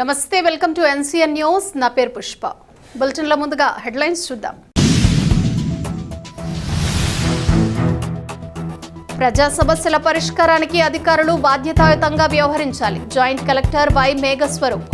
నమస్తే, welcome to NCN news. నా పేరు పుష్ప. బులెటిన్లో ముందుగా హెడ్లైన్స్ చూద్దాం. ప్రజా సమస్యల పరిష్కారానికి అధికారులు బాధ్యతాయుతంగా వ్యవహరించాలి. Joint collector Y Meghaswaroop.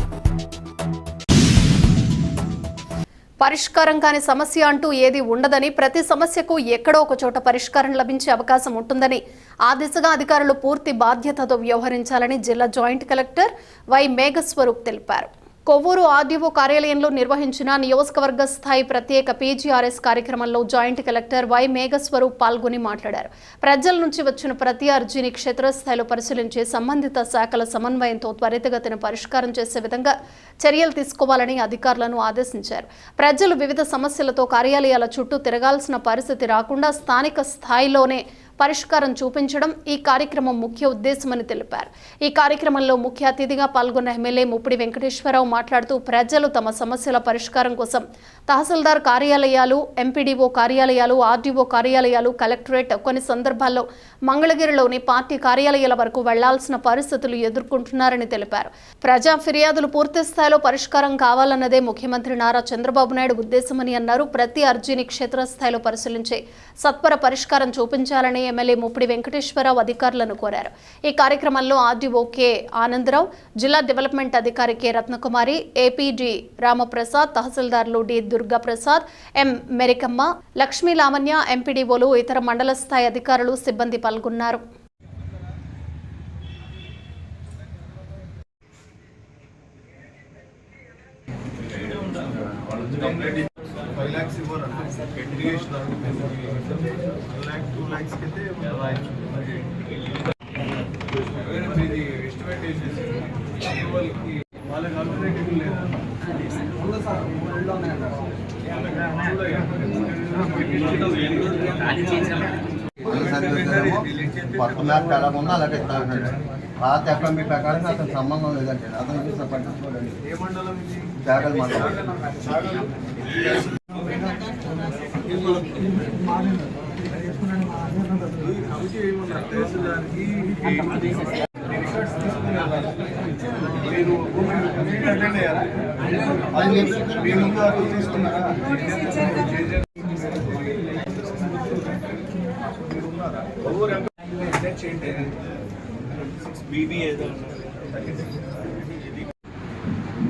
పరిష్కారం కాని సమస్య అంటూ ఏది ఉండదని, ప్రతి సమస్యకు ఎక్కడో ఒక చోట పరిష్కారం లభించే అవకాశం ఉంటుందని, ఆ దిశగా అధికారులు పూర్తి బాధ్యతతో వ్యవహరించాలని జిల్లా జాయింట్ కలెక్టర్ వై మేఘస్వరూప్ తెలిపారు. కొవ్వూరు ఆర్డీఓ కార్యాలయంలో నిర్వహించిన నియోజకవర్గ స్థాయి ప్రత్యేక పీజీఆర్ఎస్ కార్యక్రమంలో జాయింట్ కలెక్టర్ వై మేఘస్వరూప్ పాల్గొని మాట్లాడారు. ప్రజల నుంచి వచ్చిన ప్రతి అర్జీని క్షేత్రస్థాయిలో పరిశీలించి సంబంధిత శాఖల సమన్వయంతో త్వరితగతిన పరిష్కారం చేసే విధంగా చర్యలు తీసుకోవాలని అధికారులను ఆదేశించారు. ప్రజలు వివిధ సమస్యలతో కార్యాలయాల చుట్టూ తిరగాల్సిన పరిస్థితి రాకుండా స్థానిక స్థాయిలోనే పరిష్కారం చూపించడం ఈ కార్యక్రమం ముఖ్య ఉద్దేశమని తెలిపారు. ఈ కార్యక్రమంలో ముఖ్య అతిథిగా పాల్గొన్న ఎమ్మెల్యే ముప్పిడి వెంకటేశ్వరరావు మాట్లాడుతూ ప్రజలు తమ సమస్యల పరిష్కారం కోసం తహసీల్దార్ కార్యాలయాలు, ఎంపీడీఓ కార్యాలయాలు, ఆర్డీఓ కార్యాలయాలు, కలెక్టరేట్, కొన్ని సందర్భాల్లో మంగళగిరిలోని పార్టీ కార్యాలయాల వరకు వెళ్లాల్సిన పరిస్థితులు ఎదుర్కొంటున్నారని తెలిపారు. ప్రజా ఫిర్యాదులు పూర్తి స్థాయిలో పరిష్కారం కావాలన్నదే ముఖ్యమంత్రి నారా చంద్రబాబు నాయుడు ఉద్దేశమని అన్నారు. ప్రతి అర్జీని క్షేత్రస్థాయిలో పరిశీలించి సత్వర పరిష్కారం చూపించాలని ఎమ్మెల్యే ముప్పిడి వెంకటేశ్వరరావు అధికారులను కోరారు. ఈ కార్యక్రమంలో ఆర్డీఓ కె ఆనందరావు, జిల్లా డెవలప్మెంట్ అధికారి కె రత్నకుమారి, ఏపీడీ రామప్రసాద్, తహసీల్దార్లు డి దుర్గాప్రసాద్, ఎం మెరికమ్మ, లక్ష్మీ లావణ్య, ఎంపీడీఓలు, ఇతర మండల స్థాయి అధికారులు, సిబ్బంది పాల్గొన్నారు. చాలా ఉన్నా అలాగే పాత ఎఫ్ఎంబి ప్రకారం అతను సంబంధం లేదంటే అతను చూసిన పట్టించుకోలేదు. జాగల్ మండలం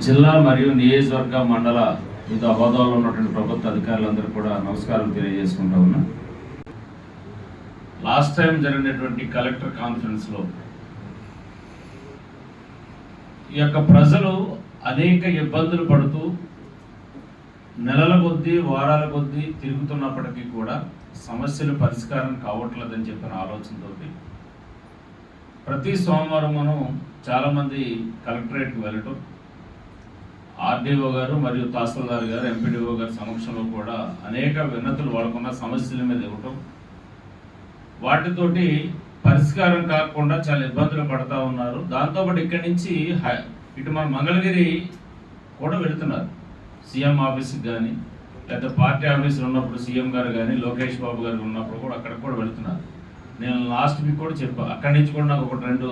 జిల్లా మరియు నియోజకవర్గ మండల వివిధ హోదాలో ఉన్నటువంటి ప్రభుత్వ అధికారులందరూ కూడా నమస్కారం తెలియజేసుకుంటా ఉన్నా. లాస్ట్ టైం జరిగినటువంటి కలెక్టర్ కాన్ఫరెన్స్లో ఈ యొక్క ప్రజలు అనేక ఇబ్బందులు పడుతూ నెలల కొద్దీ, వారాల కొద్దీ తిరుగుతున్నప్పటికీ కూడా సమస్యలు పరిష్కారం కావట్లేదని చెప్పిన ఆలోచనతో ప్రతి సోమవారం మనం చాలామంది కలెక్టరేట్కి వెళ్ళటం, ఆర్డీఓ గారు మరియు తహసీల్దార్ గారు, ఎంపీడీఓ గారి సమక్షంలో కూడా అనేక వినతులు వాళ్ళకున్న సమస్యల మీద ఇవ్వటం, వాటితోటి పరిష్కారం కాకుండా చాలా ఇబ్బందులు పడతా ఉన్నారు. దాంతోపాటు ఇక్కడి నుంచి ఇటు మన మంగళగిరి కూడా వెళుతున్నారు. సీఎం ఆఫీస్కి కానీ, లేదా పార్టీ ఆఫీసులు ఉన్నప్పుడు సీఎం గారు కానీ, లోకేష్ బాబు గారు ఉన్నప్పుడు కూడా అక్కడికి కూడా వెళుతున్నారు. నేను లాస్ట్ వీక్ కూడా చెప్పాను, అక్కడి నుంచి కూడా నాకు ఒకటి రెండు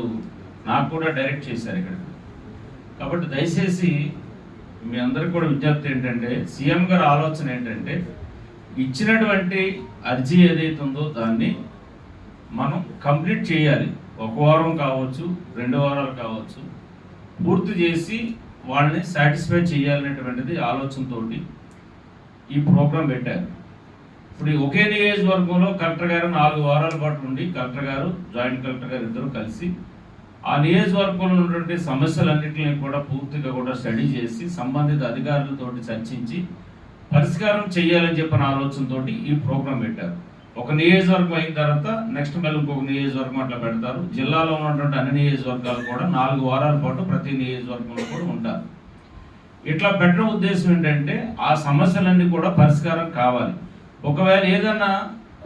నాకు కూడా డైరెక్ట్ చేశారు ఇక్కడికి. కాబట్టి దయచేసి మీ అందరికి కూడా విజ్ఞప్తి ఏంటంటే, సీఎం గారి ఆలోచన ఏంటంటే, ఇచ్చినటువంటి అర్జీ ఏదైతే ఉందో దాన్ని మనం కంప్లీట్ చేయాలి. ఒక వారం కావచ్చు, 2 వారాలు కావచ్చు, పూర్తి చేసి వాళ్ళని సాటిస్ఫై చేయాలనేటువంటిది ఆలోచనతో ఈ ప్రోగ్రాం పెట్టారు. ఇప్పుడు ఒకే నియోజకవర్గంలో కలెక్టర్ గారు 4 వారాల పాటు ఉండి, కలెక్టర్ గారు, జాయింట్ కలెక్టర్ గారు ఇద్దరు కలిసి ఆ నియోజకవర్గంలో ఉన్నటువంటి సమస్యలన్నింటినీ కూడా పూర్తిగా కూడా స్టడీ చేసి సంబంధిత అధికారులతో చర్చించి పరిష్కారం చేయాలని చెప్పిన ఆలోచనతో ఈ ప్రోగ్రాం పెట్టారు. ఒక నియోజకవర్గం అయిన తర్వాత నెక్స్ట్ మళ్ళీ ఇంకొక నియోజకవర్గం అట్లా పెడతారు. జిల్లాలో ఉన్నటువంటి అన్ని నియోజకవర్గాలు కూడా 4 వారాల పాటు ప్రతి నియోజకవర్గంలో కూడా ఉంటారు. ఇట్లా పెట్టడం ఉద్దేశం ఏంటంటే, ఆ సమస్యలన్నీ కూడా పరిష్కారం కావాలి. ఒకవేళ ఏదన్నా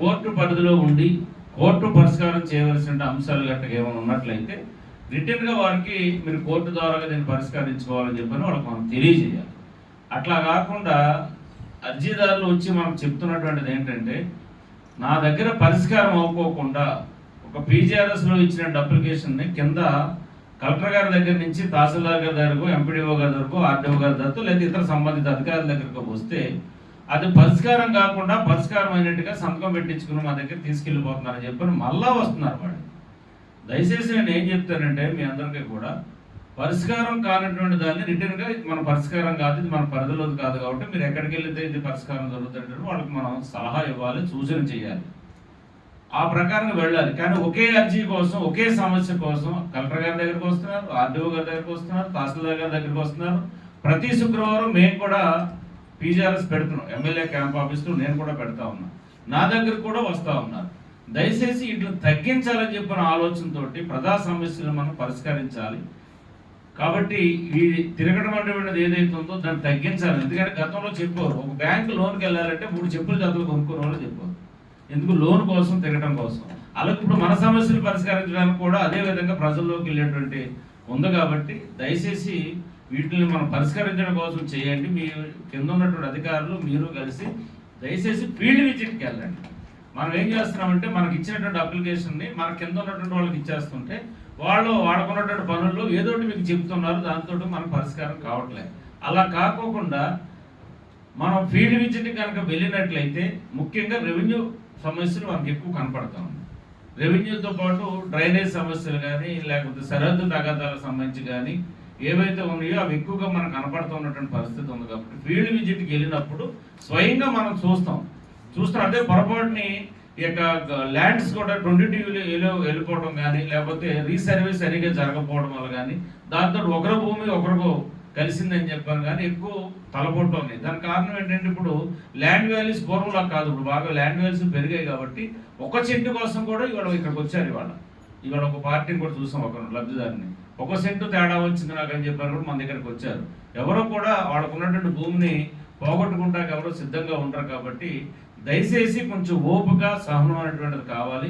కోర్టు పరిధిలో ఉండి కోర్టు పరిష్కారం చేయవలసిన అంశాలు గట్రా ఏమైనా ఉన్నట్లయితే రిటర్న్గా వారికి మీరు కోర్టు ద్వారా దీన్ని పరిష్కరించుకోవాలని చెప్పని వాళ్ళకి మనం తెలియజేయాలి. అట్లా కాకుండా అర్జీదారులు వచ్చి మనకు చెప్తున్నటువంటిది ఏంటంటే, నా దగ్గర పరిష్కారం అవ్వకోకుండా ఒక పీజీఆర్ఎస్లో ఇచ్చిన అప్లికేషన్ని కింద కలెక్టర్ గారి దగ్గర నుంచి తహసీల్దార్ గారి దగ్గరకు, ఎంపీడీఓ గారి దగ్గరకు, ఆర్డీఓ గారి దగ్గరకు, లేదా ఇతర సంబంధిత అధికారుల దగ్గరకు వస్తే అది పరిష్కారం కాకుండా పరిష్కారం అయినట్టుగా సంతకం పెట్టించుకుని మా దగ్గర తీసుకెళ్ళిపోతున్నారని చెప్పని మళ్ళా వస్తున్నారు వాళ్ళు. దయచేసి నేను ఏం చెప్తానంటే మీ అందరికీ కూడా పరిష్కారం కానటువంటి దాన్ని రిటర్న్గా మన పరిష్కారం కాదు, ఇది మన పరిధిలోది కాదు కాబట్టి మీరు ఎక్కడికి వెళ్తే ఇది పరిష్కారం జరుగుతుంటే వాళ్ళకి మనం సలహా ఇవ్వాలి, సూచన చేయాలి, ఆ ప్రకారంగా వెళ్ళాలి. కానీ ఒకే అర్జీ కోసం, ఒకే సమస్య కోసం కలెక్టర్ గారి దగ్గరికి వస్తున్నారు, ఆర్డీఓ గారి దగ్గరికి వస్తున్నారు, తహసీల్దార్ గారి దగ్గరికి వస్తున్నారు. ప్రతి శుక్రవారం మేము కూడా పీజీఆర్ఎస్ పెడుతున్నాం, ఎమ్మెల్యే క్యాంప్ ఆఫీస్లో నేను కూడా పెడతా ఉన్నా, నా దగ్గర కూడా వస్తూ ఉన్నారు. దయచేసి ఇట్లా తగ్గించాలని చెప్పిన ఆలోచనతోటి ప్రజా సమస్యలు మనం పరిష్కరించాలి. కాబట్టి ఈ తిరగడం అనేటువంటిది ఏదైతే ఉందో దాన్ని తగ్గించాలి. ఎందుకంటే గతంలో చెప్పారు, ఒక బ్యాంకు లోన్కి వెళ్ళాలంటే 3 చెప్పులు జతలు కొనుక్కునే వాళ్ళు చెప్పారు, ఎందుకు లోన్ కోసం, తిరగడం కోసం. అలాగే ఇప్పుడు మన సమస్యలు పరిష్కరించడానికి కూడా అదే విధంగా ప్రజల్లోకి వెళ్ళేటువంటి ఉంది. కాబట్టి దయచేసి వీటిని మనం పరిష్కరించడం కోసం చేయండి. మీ కింద ఉన్నటువంటి అధికారులు మీరు కలిసి దయచేసి ఫీల్డ్ విజిట్కి వెళ్ళండి. మనం ఏం చేస్తున్నామంటే మనకి ఇచ్చినటువంటి అప్లికేషన్ని మన కింద ఉన్నటువంటి వాళ్ళకి ఇచ్చేస్తుంటే వాళ్ళు వాడుకున్నటువంటి పనుల్లో ఏదో ఒకటి మీకు చెప్తున్నారు, దాంతో మనకు పరిష్కారం కావట్లేదు. అలా కాకోకుండా మనం ఫీల్డ్ విజిట్ కనుక వెళ్ళినట్లయితే ముఖ్యంగా రెవెన్యూ సమస్యలు మనకి ఎక్కువ కనపడతా ఉన్నాయి. రెవెన్యూతో పాటు డ్రైనేజ్ సమస్యలు కానీ, లేకపోతే సరిహద్దు తగాదాలకు సంబంధించి కానీ ఏవైతే ఉన్నాయో అవి ఎక్కువగా మనకు కనపడుతున్నటువంటి పరిస్థితి ఉంది. కాబట్టి ఫీల్డ్ విజిట్కి వెళ్ళినప్పుడు స్వయంగా మనం చూస్తాం. అదే పొరపాటుని ఈ యొక్క ల్యాండ్స్ కూడా 22 వెళ్ళిపోవడం కానీ, లేకపోతే రీసర్వే సరిగా జరగకపోవడం వల్ల కానీ, దాంతో ఒకరి భూమి ఒకరికో కలిసిందని చెప్పాను కానీ ఎక్కువ తలపోటు ఉన్నాయి. దానికి కారణం ఏంటంటే ఇప్పుడు ల్యాండ్ వాల్యూస్ పూర్వంలా కాదు, ఇప్పుడు బాగా ల్యాండ్ వాల్యూస్ పెరిగాయి. కాబట్టి ఒక చెట్టు కోసం కూడా ఇవాళ ఇక్కడికి వచ్చారు. ఇవాళ ఒక పార్టీని కూడా చూసాం, ఒక లబ్ధిదారిని 1 సెంటు తేడా వచ్చింది నాకు అని చెప్పారు కూడా మన దగ్గరికి వచ్చారు. ఎవరో కూడా వాళ్ళకు ఉన్నటువంటి భూమిని పోగొట్టుకుంటాక ఎవరో సిద్ధంగా ఉండరు. కాబట్టి దయచేసి కొంచెం ఓపిక, సహనం అనేటువంటిది కావాలి.